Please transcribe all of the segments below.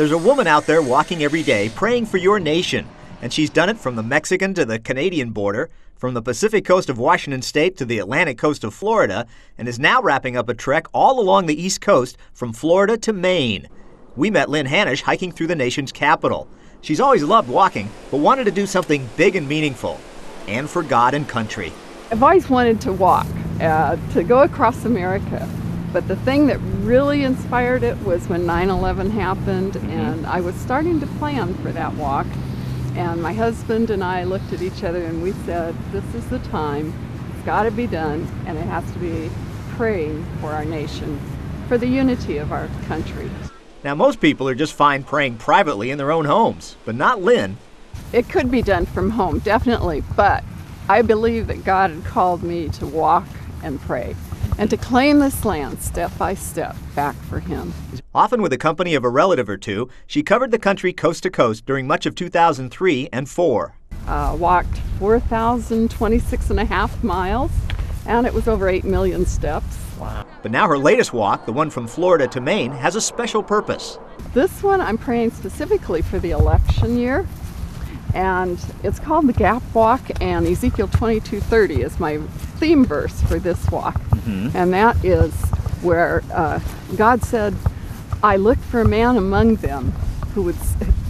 There's a woman out there walking every day praying for your nation, and she's done it from the Mexican to the Canadian border, from the Pacific coast of Washington State to the Atlantic coast of Florida, and is now wrapping up a trek all along the East Coast from Florida to Maine. We met Lynn Hanisch hiking through the nation's capital. She's always loved walking, but wanted to do something big and meaningful, and for God and country. I've always wanted to walk, to go across America. But the thing that really inspired it was when 9/11 happened, and I was starting to plan for that walk. And my husband and I looked at each other and we said, this is the time, it's got to be done, and it has to be praying for our nation, for the unity of our country. Now, most people are just fine praying privately in their own homes, but not Lynn. It could be done from home, definitely, but I believe that God had called me to walk and pray, and to claim this land step by step back for Him. Often with the company of a relative or two, she covered the country coast to coast during much of 2003 and 4. Walked 4,026.5 miles, and it was over 8 million steps. Wow. But now her latest walk, the one from Florida to Maine, has a special purpose. This one I'm praying specifically for the election year, and it's called the Gap Walk, and Ezekiel 22:30 is my theme verse for this walk. And that is where God said, I looked for a man among them who would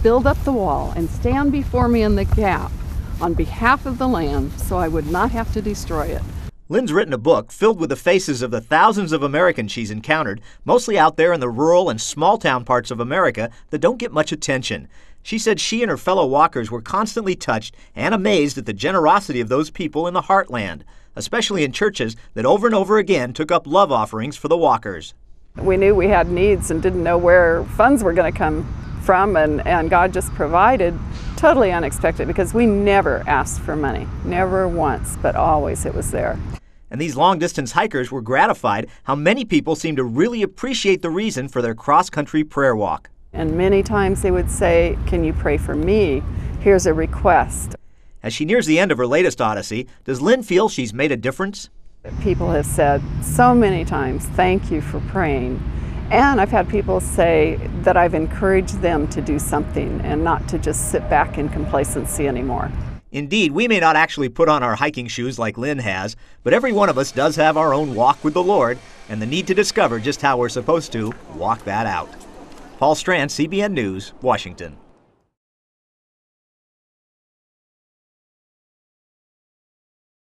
build up the wall and stand before me in the gap on behalf of the land so I would not have to destroy it. Lynn's written a book filled with the faces of the thousands of Americans she's encountered, mostly out there in the rural and small-town parts of America that don't get much attention. She said she and her fellow walkers were constantly touched and amazed at the generosity of those people in the heartland, especially in churches that over and over again took up love offerings for the walkers. We knew we had needs and didn't know where funds were going to come from, and God just provided, totally unexpected, because we never asked for money, never once, but always it was there. And these long-distance hikers were gratified how many people seemed to really appreciate the reason for their cross-country prayer walk. And many times they would say, can you pray for me? Here's a request. As she nears the end of her latest odyssey, does Lynn feel she's made a difference? People have said so many times, thank you for praying. And I've had people say that I've encouraged them to do something and not to just sit back in complacency anymore. Indeed, we may not actually put on our hiking shoes like Lynn has, but every one of us does have our own walk with the Lord and the need to discover just how we're supposed to walk that out. Paul Strand, CBN News, Washington.